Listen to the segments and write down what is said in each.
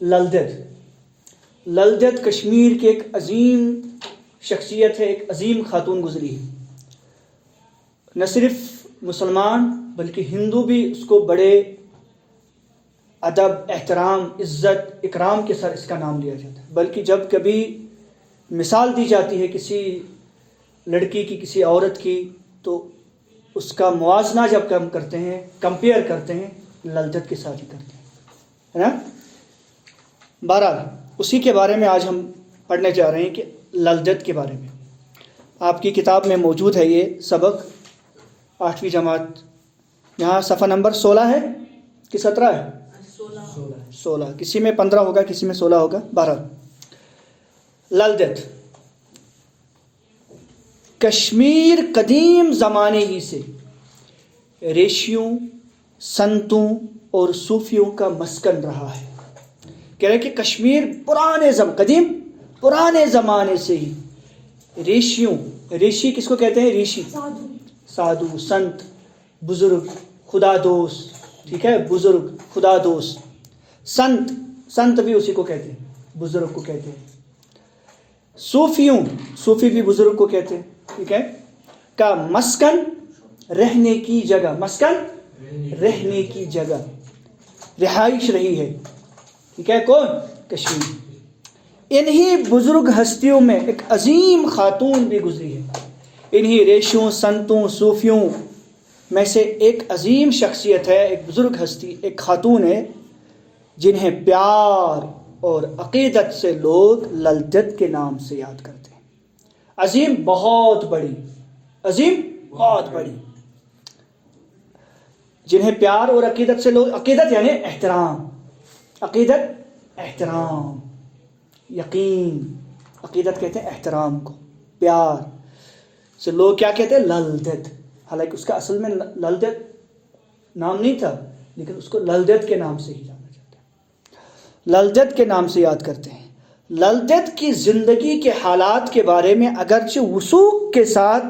للدت کشمیر کی ایک عظیم شخصیت ہے، ایک عظیم خاتون گزری ہے. نہ صرف مسلمان بلکہ ہندو بھی اس کو بڑے ادب، احترام، عزت، اکرام کے ساتھ اس کا نام لیا جاتا ہے. بلکہ جب کبھی مثال دی جاتی ہے کسی لڑکی کی، کسی عورت کی، تو اس کا موازنہ جب ہم کرتے ہیں، کمپیئر کرتے ہیں، للدت کے ساتھ ہی کرتے ہیں، ہے نا. بہرحال اسی کے بارے میں آج ہم پڑھنے جا رہے ہیں کہ للدت کے بارے میں. آپ کی کتاب میں موجود ہے یہ سبق، 8ویں جماعت. یہاں صفحہ نمبر 16 ہے کہ 17 ہے؟ 16. کسی میں 15 ہوگا، کسی میں 16 ہوگا. بہرحال للدت کشمیر قدیم زمانے ہی سے ریشیوں، سنتوں اور صوفیوں کا مسکن رہا ہے. کہہ رہے کہ کشمیر پرانے زمانے سے ہی ریشی کس کو کہتے ہیں؟ ریشی، سادھو، سنت، بزرگ، خدا دوست. ٹھیک ہے، بزرگ، خدا دوست. سنت بھی اسی کو کہتے ہیں، بزرگ کو کہتے ہیں. صوفی بھی بزرگ کو کہتے ہیں. ٹھیک ہے، کا مسکن، رہنے کی جگہ، رہنے کی جگہ، رہائش رہی ہے. ٹھیک ہے، کون؟ کشمیر. انہی بزرگ ہستیوں میں ایک عظیم خاتون بھی گزری ہے. انہی ریشوں، سنتوں، صوفیوں میں سے ایک عظیم شخصیت ہے، ایک بزرگ ہستی، ایک خاتون ہے جنہیں پیار اور عقیدت سے لوگ للدت کے نام سے یاد کرتے ہیں. عظیم، بہت بڑی، جنہیں پیار اور عقیدت سے لوگ، عقیدت یعنی احترام، یقین. عقیدت کہتے ہیں احترام کو، پیار سے لوگ کیا کہتے ہیں؟ للدت. حالانکہ اس کا اصل میں للدت نام نہیں تھا، لیکن اس کو للدت کے نام سے ہی جانا جاتا ہے، للدت کے نام سے یاد کرتے ہیں. للدت کی زندگی کے حالات کے بارے میں اگرچہ وثوق کے ساتھ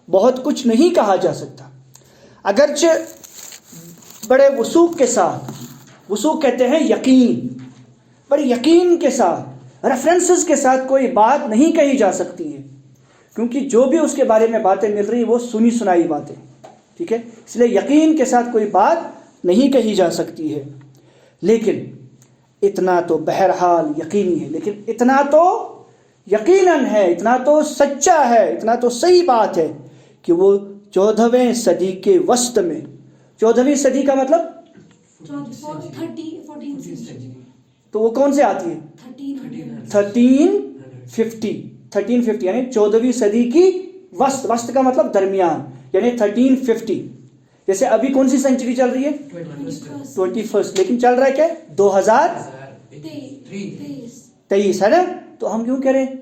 بہت کچھ نہیں کہا جا سکتا، اگرچہ بڑے وثوق کے ساتھ، وثوق کہتے ہیں یقین، بڑے یقین کے ساتھ، ریفرنسز کے ساتھ کوئی بات نہیں کہی جا سکتی ہے، کیونکہ جو بھی اس کے بارے میں باتیں مل رہی وہ سنی سنائی باتیں. ٹھیک ہے، اس لیے یقین کے ساتھ کوئی بات نہیں کہی جا سکتی ہے. لیکن اتنا تو بہرحال یقینی ہے، لیکن اتنا تو یقیناً ہے، اتنا تو سچا ہے، اتنا تو صحیح بات ہے کہ وہ 14ویں صدی کے وسط میں، 14ویں صدی کا مطلب تو وہ کون سے آتی ہے؟ 1350 یعنی 14ویں صدی کی وسط کا مطلب درمیان، یعنی 1350. جیسے ابھی کون سی سینچری چل رہی ہے؟ 21، لیکن چل رہا ہے کیا؟ 2023 ہے نا. تو ہم کیوں کہہ رہے ہیں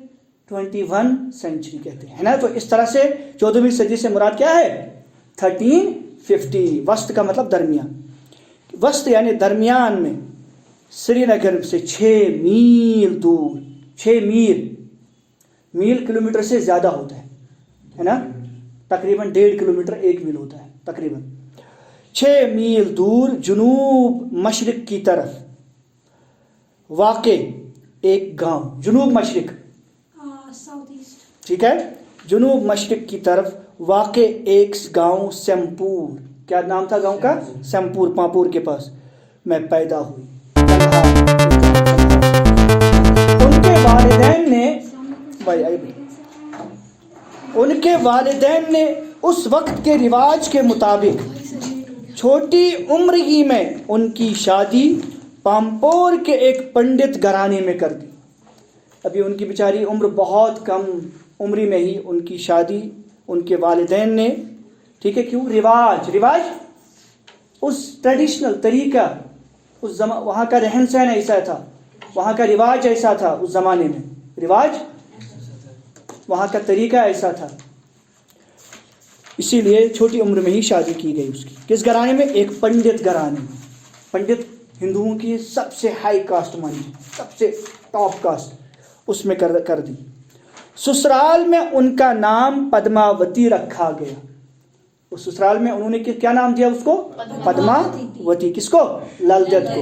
21 سینچری کہتے ہیں، ہے نا. تو اس طرح سے 14ویں صدی سے مراد کیا ہے؟ 1350. وسط کا مطلب درمیان. وسط یعنی درمیان میں. سری نگر سے 6 میل دور، 6 میل کلومیٹر سے زیادہ ہوتا ہے نا، تقریباً 1.5 کلومیٹر 1 میل ہوتا ہے تقریباً. 6 میل دور جنوب مشرق کی طرف واقع ایک گاؤں، جنوب مشرق، ٹھیک ہے، جنوب مشرق کی طرف واقع ایک گاؤں سیمپور. کیا نام تھا گاؤں کا؟ سیمپور، پامپور کے پاس میں پیدا ہوئی. ان کے والدین نے اس وقت کے رواج کے مطابق چھوٹی عمر ہی میں ان کی شادی پامپور کے ایک پنڈت گھرانے میں کر دی. ابھی ان کی بیچاری عمر بہت کم عمری میں ہی ان کی شادی ان کے والدین نے، ٹھیک ہے، کیوں؟ رواج اس ٹریڈیشنل طریقہ، اس وہاں کا رہن سہن ایسا تھا، وہاں کا رواج ایسا تھا، اس زمانے میں رواج، وہاں کا طریقہ ایسا تھا، اسی لیے چھوٹی عمر میں ہی شادی کی گئی اس کی. کس گھرانے میں؟ ایک پنڈت گھرانے میں. پنڈت ہندوؤں کی سب سے ہائی کاسٹ مانی، سب سے ٹاپ کاسٹ، اس میں کر دی. سسرال میں ان کا نام پدماوتی رکھا گیا. اس سسرال میں انہوں نے کیا نام دیا اس کو؟ پدماوتی. کس کو؟ للدت کو.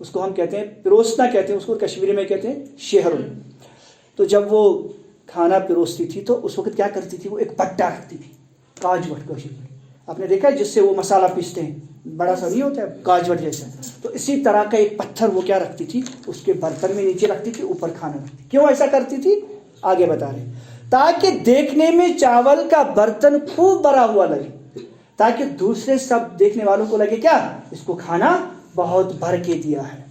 اس کو ہم کہتے ہیں پروسنا کہتے ہیں اس کو، کشمیری میں کہتے ہیں شہرن. تو جب وہ کھانا پروستی تھی تو اس وقت کیا کرتی تھی، وہ ایک بٹا رکھتی تھی، کاج وٹ کوشش. آپ نے دیکھا ہے جس سے وہ مسالہ پیستے ہیں، بڑا سا نہیں ہوتا ہے کاج وٹ جیسا. تو اسی طرح کا ایک پتھر وہ کیا رکھتی تھی، اس کے برتن میں نیچے رکھتی تھی، اوپر کھانا رکھتی. کیوں ایسا کرتی تھی آگے بتا رہے ہیں، تاکہ دیکھنے میں چاول کا برتن خوب بھرا ہوا لگے، تاکہ دوسرے سب دیکھنے والوں کو لگے کیا، اس کو کھانا بہت بھر کے دیا ہے.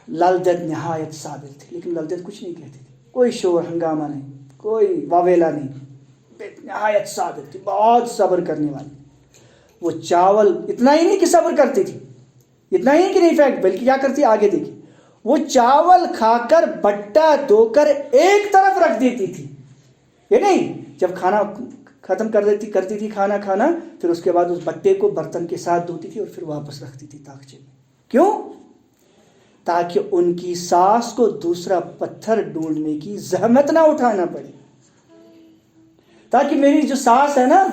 للدت نہایت صابر تھی، لیکن للدت کچھ نہیں کہتی تھی، کوئی شور ہنگامہ نہیں، کوئی واویلا نہیں. نہایت صابر تھی، بہت صبر کرنے والی. وہ چاول اتنا ہی نہیں کہ صبر کرتی تھی، اتنا ہی کہ نہیں فیکٹ، بلکہ کیا کرتی آگے دیکھیے، وہ چاول کھا کر بٹا دھو کر ایک طرف رکھ دیتی تھی. یہ نہیں جب کھانا ختم کرتی تھی کھانا کھانا، پھر اس کے بعد اس بٹے کو برتن کے ساتھ دھوتی تھی اور پھر واپس رکھتی تھی تاخچے میں. کیوں؟ تاکہ ان کی ساس کو دوسرا پتھر ڈھونڈنے کی زحمت نہ اٹھانا پڑے. تاکہ میری جو ساس ہے نا،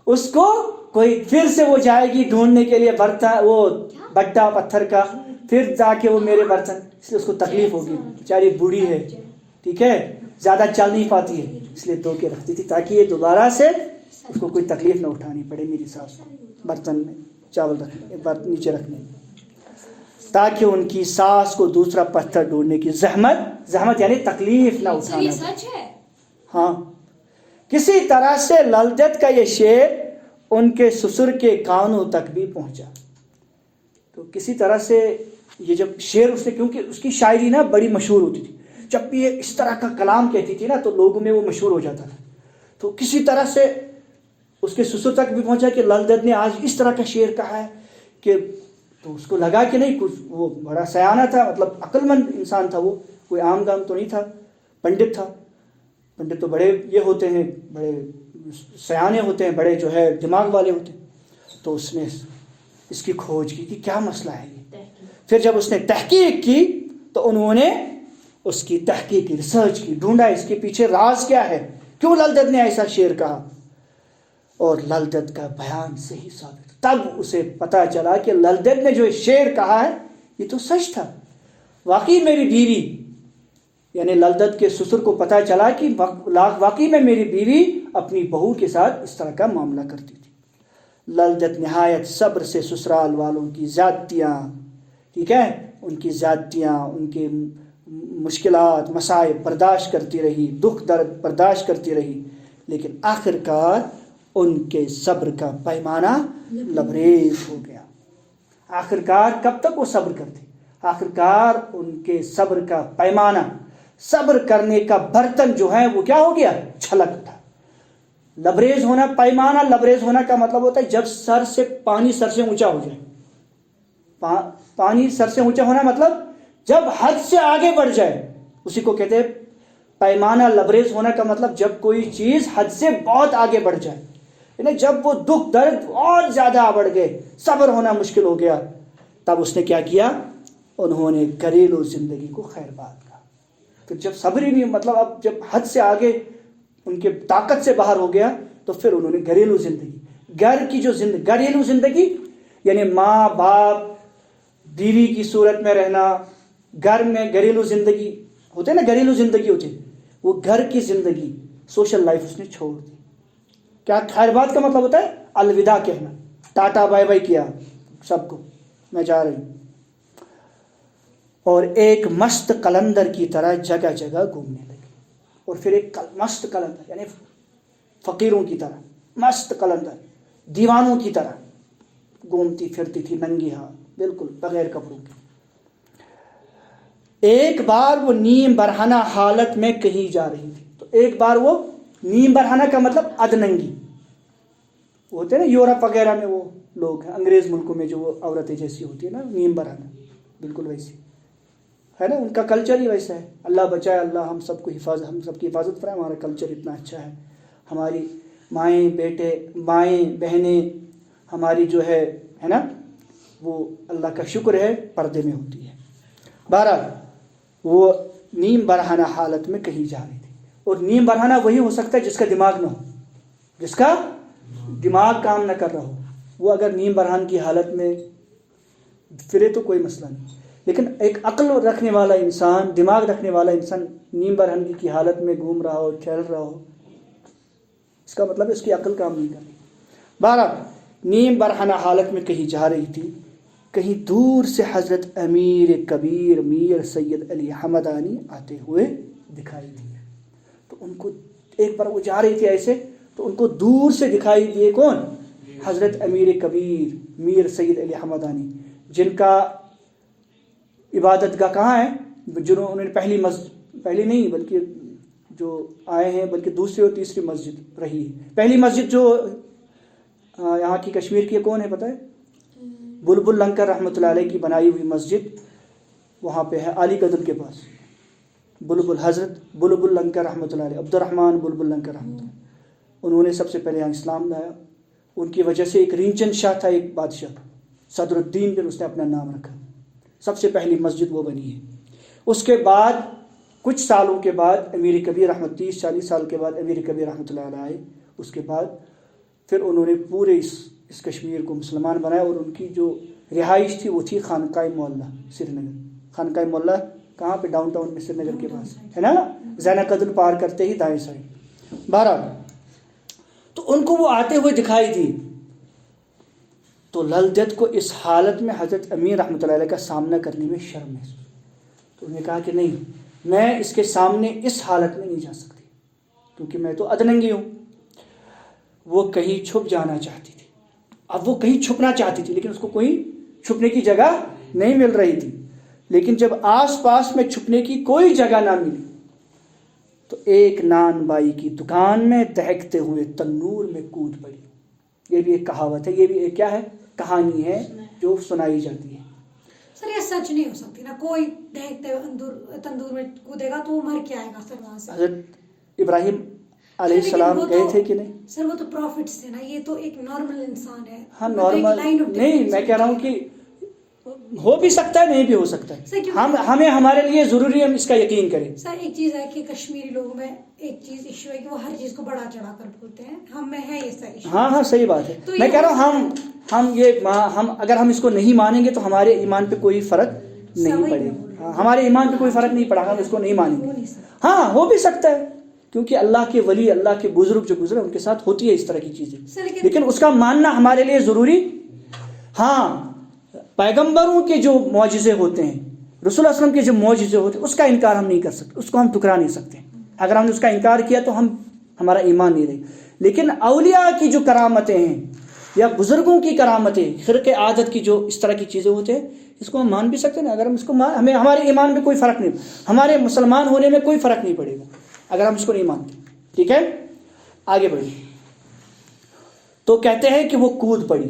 اس کو کوئی پھر سے وہ جائے گی ڈھونڈنے کے لیے برتن، وہ بٹا پتھر کا، پھر جا کے وہ میرے برتن، اس لیے اس کو تکلیف ہوگی. بیچاری بوڑھی ہے، ٹھیک ہے، زیادہ چل نہیں پاتی ہے، اس لیے دھو کے رکھتی تھی تاکہ یہ دوبارہ سے اس کو کوئی تکلیف نہ اٹھانی پڑے میری ساس کو برتن میں چاول رکھنے، نیچے رکھنے میں. تاکہ ان کی ساس کو دوسرا پتھر ڈھونڈنے کی زحمت یعنی تکلیف نہ اٹھانا پڑے. ہاں، کسی طرح سے للدت کا یہ شعر ان کے سسر کے کانوں تک بھی پہنچا. تو کسی طرح سے یہ جب شعر اس نے، کیونکہ اس کی شاعری نا بڑی مشہور ہوتی تھی، جب بھی یہ اس طرح کا کلام کہتی تھی نا تو لوگوں میں وہ مشہور ہو جاتا تھا. تو کسی طرح سے اس کے سسر تک بھی پہنچا کہ للدت نے آج اس طرح کا شعر کہا ہے کہ، تو اس کو لگا کہ نہیں، کچھ وہ بڑا سیانہ تھا، مطلب عقل مند انسان تھا، وہ کوئی عام گام تو نہیں تھا، پنڈت تھا. پنڈت تو بڑے یہ ہوتے ہیں، بڑے سیانے ہوتے ہیں، بڑے جو ہے دماغ والے ہوتے ہیں. تو اس نے اس کی کھوج کی کہ کیا مسئلہ ہے یہ. پھر جب اس نے تحقیق کی تو انہوں نے اس کی تحقیق کی، ریسرچ کی، ڈھونڈا اس کے پیچھے راز کیا ہے، کیوں للدت نے ایسا شعر کہا. اور للدت کا بیان صحیح ثابت. تب اسے پتا چلا کہ للدت نے جو شعر کہا ہے یہ تو سچ تھا. واقعی میری بیوی، یعنی للدت کے سسر کو پتا چلا کہ واقعی میں میری بیوی اپنی بہو کے ساتھ اس طرح کا معاملہ کرتی تھی. للدت نہایت صبر سے سسرال والوں کی زیادتیاں، ٹھیک ہے، ان کی زیادتیاں، ان کے مشکلات مسائب برداشت کرتی رہی، دکھ درد برداشت کرتی رہی، لیکن آخر کار ان کے صبر کا پیمانہ لبریز ہو گیا. آخر کار کب تک وہ صبر کرتے؟ آخر کار ان کے صبر کا پیمانہ، صبر کرنے کا برتن جو ہے وہ کیا ہو گیا؟ چھلک اٹھا. لبریز ہونا، پیمانہ لبریز ہونا کا مطلب ہوتا ہے جب پانی سر سے اونچا ہو جائے. پانی سر سے اونچا ہونا مطلب جب حد سے آگے بڑھ جائے، اسی کو کہتے ہیں پیمانہ. لبریز ہونا کا مطلب جب کوئی چیز حد سے بہت آگے بڑھ جائے، یعنی جب وہ دکھ درد اور زیادہ بڑھ گئے، صبر ہونا مشکل ہو گیا. تب اس نے کیا کیا؟ انہوں نے گھریلو زندگی کو خیر بات کہا. تو جب صبر ہی نہیں، مطلب اب جب حد سے آگے ان کے طاقت سے باہر ہو گیا، تو پھر انہوں نے گھریلو زندگی، گھر کی جو گھریلو زندگی یعنی ماں باپ بیوی کی صورت میں رہنا، گھر میں گھریلو زندگی ہوتے نا، گھریلو زندگی ہوتی، وہ گھر کی زندگی، سوشل لائف اس نے چھوڑ دی. کیا خیر بات کا مطلب ہوتا ہے؟ الوداع کہنا، ٹاٹا بائی بائی کیا سب کو، میں جا رہی ہوں. اور ایک مست قلندر کی طرح جگہ جگہ گھومنے لگی. اور پھر ایک مست قلندر یعنی فقیروں کی طرح، مست قلندر دیوانوں کی طرح گھومتی پھرتی تھی، ننگی ہاتھ، بالکل بغیر کپڑوں کے. ایک بار وہ نیم برہنہ حالت میں کہیں جا رہی تھی. تو ایک بار وہ نیم برہنہ کا مطلب ادننگی ہوتے ہیں نا، یورپ وغیرہ میں وہ لوگ ہیں، انگریز ملکوں میں جو وہ عورتیں جیسی ہوتی ہیں نا، نیم برہنہ بالکل ویسی ہے نا، ان کا کلچر ہی ویسا ہے. اللہ بچائے، اللہ ہم سب کی حفاظت فرمائے. ہمارا کلچر اتنا اچھا ہے، ہماری مائیں بیٹے، مائیں بہنیں ہماری جو ہے نا، وہ اللہ کا شکر ہے پردے میں ہوتی ہے. بہرحال وہ نیم برہنہ حالت میں کہیں جا رہی تھی. اور نیم برہنہ وہی ہو سکتا ہے جس کا دماغ نہ ہو، جس کا دماغ کام نہ کر رہا ہو. وہ اگر نیم برہن کی حالت میں پھرے تو کوئی مسئلہ نہیں، لیکن ایک عقل رکھنے والا انسان، دماغ رکھنے والا انسان نیم برہنگی کی حالت میں گھوم رہا ہو، ٹہل رہا ہو، اس کا مطلب اس کی عقل کام نہیں کر رہی۔ بہرحال نیم برہنہ حالت میں کہیں جا رہی تھی، کہیں دور سے حضرت امیر کبیر میر سید علی حمدانی آتے ہوئے دکھائی دیے۔ تو ان کو ایک بار وہ جا رہی تھی ایسے، تو ان کو دور سے دکھائی دیے کون؟ حضرت امیر کبیر میر سید علی حمدانی، جن کا عبادت گاہ کہاں ہے؟ جنہوں نے پہلی نہیں بلکہ جو آئے ہیں، بلکہ دوسری اور تیسری مسجد رہی ہے۔ پہلی مسجد جو یہاں کی کشمیر کی کون ہے پتہ ہے؟ بلبل لنکر رحمۃ اللہ علیہ کی بنائی ہوئی مسجد وہاں پہ ہے، علی قدر کے پاس۔ حضرت بلبل لنکر رحمۃ اللہ علیہ، عبد الرحمن بلبل لنکر رحمۃ اللہ، انہوں نے سب سے پہلے یہاں اسلام لایا۔ ان کی وجہ سے ایک رینچن شاہ تھا، ایک بادشاہ صدر الدین، پھر اس نے اپنا نام رکھا، سب سے پہلی مسجد وہ بنی ہے۔ اس کے بعد کچھ سالوں کے بعد امیر کبیر 30-40 سال کے بعد امیر کبیر رحمۃ اللہ علیہ آئے۔ اس کے بعد پھر انہوں نے پورے اس کشمیر کو مسلمان بنایا، اور ان کی جو رہائش تھی وہ تھی خانقاہ معلیٰ سری نگر۔ خانقاہ معلیٰ کہاں پہ؟ ڈاؤن ٹاؤن میں سری نگر کے پاس ہے نا، زینہ قدر پار کرتے ہی دائیں سائڈ۔ بہرحال تو ان کو وہ آتے ہوئے دکھائی دی، تو للدت کو اس حالت میں حضرت امیر رحمۃ اللہ علیہ کا سامنا کرنے میں شرم محسوس، تو انہوں نے کہا کہ نہیں، میں اس کے سامنے اس حالت میں نہیں جا سکتی، کیونکہ میں تو ادننگی ہوں۔ وہ کہیں چھپ جانا چاہتی تھی، اب وہ کہیں چھپنا چاہتی تھی، لیکن اس کو کوئی چھپنے کی جگہ نہیں مل رہی تھی۔ لیکن جب آس پاس میں چھپنے کی کوئی جگہ نہ ملی، تو ایک نان بائی کی دکان میں دہکتے ہوئے تنور میں کود پڑی۔ یہ بھی ایک کہاوت ہے، یہ بھی ایک کیا ہے؟ کہانی ہے جو سنائی جاتی ہے۔ سر یہ سچ نہیں ہو سکتی نا، کوئی دہکتے ہوئے تندور میں کودے گا تو وہ مر کے آئے گا سر وہاں سے۔ حضرت ابراہیم علیہ السلام گئے تھے کہ نہیں؟ سر وہ تو پروفٹس تھے نا، یہ تو ایک نارمل انسان ہے۔ ہاں نارمل نہیں، میں کہہ رہا ہوں کہ ہو بھی سکتا ہے، نہیں بھی ہو سکتا ہے، ہمیں ہمارے لیے ضروری ہے ہم اس کا یقین کریں۔ سر ایک چیز ہے کہ کشمیری لوگوں میں ایک چیز ایشو ہے کہ وہ ہر چیز کو بڑا چڑھا کر بولتے ہیں، ہم میں ہے یہ سر ایشو۔ ہاں صحیح بات ہے، میں کہہ رہا ہوں ہم اگر ہم اس کو نہیں مانیں گے تو ہمارے ایمان پہ کوئی فرق نہیں پڑے گا، ہمارے ایمان پہ کوئی فرق نہیں پڑا، ہم اس کو نہیں مانیں گے۔ ہاں ہو بھی سکتا ہے، کیونکہ اللہ کے ولی، اللہ کے بزرگ جو گزرے ان کے ساتھ ہوتی ہے اس طرح کی چیزیں، لیکن اس کا ماننا ہمارے لیے ضروری۔ ہاں پیغمبروں کے جو معجزے ہوتے ہیں، رسول اللہ علیہ وسلم کے جو معجزے ہوتے ہیں، اس کا انکار ہم نہیں کر سکتے، اس کو ہم ٹکرا نہیں سکتے۔ اگر ہم نے اس کا انکار کیا تو ہمارا ایمان نہیں رہے۔ لیکن اولیاء کی جو کرامتیں ہیں یا بزرگوں کی کرامتیں، خرق عادت کی جو اس طرح کی چیزیں ہوتے ہیں، اس کو ہم مان بھی سکتے ہیں۔ اگر ہم اس کو ہمیں ہمارے ایمان میں کوئی فرق نہیں، ہمارے مسلمان ہونے میں کوئی فرق نہیں پڑے گا اگر ہم اس کو نہیں مانتے۔ ٹھیک ہے، آگے بڑھیں۔ تو کہتے ہیں کہ وہ کود پڑی،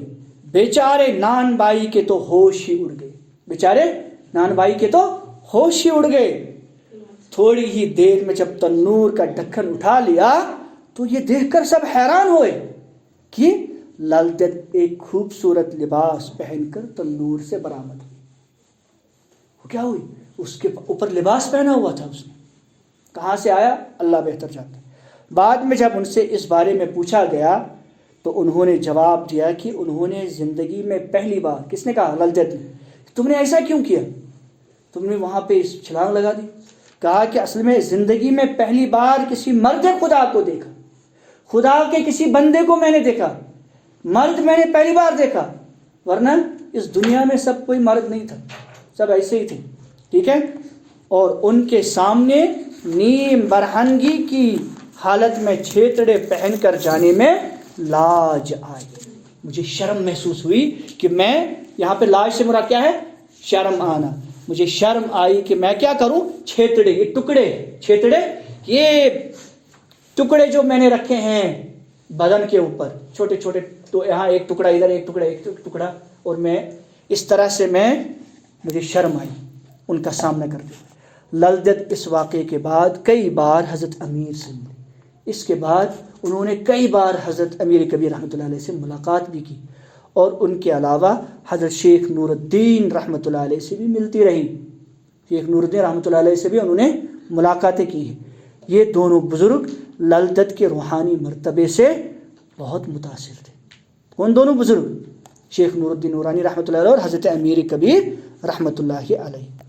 بیچارے نان بائی کے تو ہوش ہی اڑ گئے، بیچارے نان بائی کے تو ہوش ہی اڑ گئے۔ تھوڑی ہی دیر میں جب تنور کا ڈھکن اٹھا لیا تو یہ دیکھ کر سب حیران ہوئے کہ للدت ایک خوبصورت لباس پہن کر تنور سے برآمد ہوئی۔ وہ کیا ہوئی؟ اس کے اوپر لباس پہنا ہوا تھا، اس نے کہاں سے آیا اللہ بہتر جانتا ہے۔ بعد میں جب ان سے اس بارے میں پوچھا گیا تو انہوں نے جواب دیا کہ انہوں نے زندگی میں پہلی بار، کس نے کہا؟ للدت نے، تم نے ایسا کیوں کیا؟ تم نے وہاں پہ چھلانگ لگا دی۔ کہا کہ اصل میں زندگی میں پہلی بار کسی مرد خدا کو دیکھا، خدا کے کسی بندے کو میں نے دیکھا، مرد میں نے پہلی بار دیکھا، ورنہ اس دنیا میں سب کوئی مرد نہیں تھا، سب ایسے ہی تھے۔ ٹھیک ہے، اور ان کے سامنے نیم برہنگی کی حالت میں چھیتڑے پہن کر جانے میں لاج آئی، مجھے شرم محسوس ہوئی کہ میں یہاں پہ لاج سے مراد کیا ہے؟ شرم آنا۔ مجھے شرم آئی کہ میں کیا کروں؟ چھیتڑے، یہ ٹکڑے، چھیتڑے یہ ٹکڑے جو میں نے رکھے ہیں بدن کے اوپر، چھوٹے چھوٹے، تو یہاں ایک ٹکڑا، ادھر ایک ٹکڑا، ایک ٹکڑا، اور میں اس طرح سے مجھے شرم آئی ان کا سامنا کرتے ہوئے۔ للدت اس واقعے کے بعد کئی بار حضرت امیر سے ملی، اس کے بعد انہوں نے کئی بار حضرت امیر کبیر رحمۃ اللہ علیہ سے ملاقات بھی کی، اور ان کے علاوہ حضرت شیخ نور الدین رحمۃ اللہ علیہ سے بھی ملتی رہی۔ شیخ نور الدین رحمۃ اللہ علیہ سے بھی انہوں نے ملاقاتیں کی ہیں۔ یہ دونوں بزرگ للدت کے روحانی مرتبے سے بہت متاثر تھے۔ کون دونوں بزرگ؟ شیخ نور الدین نورانی رحمۃ اللہ علیہ اور حضرت امیر کبیر رحمۃ اللہ علیہ.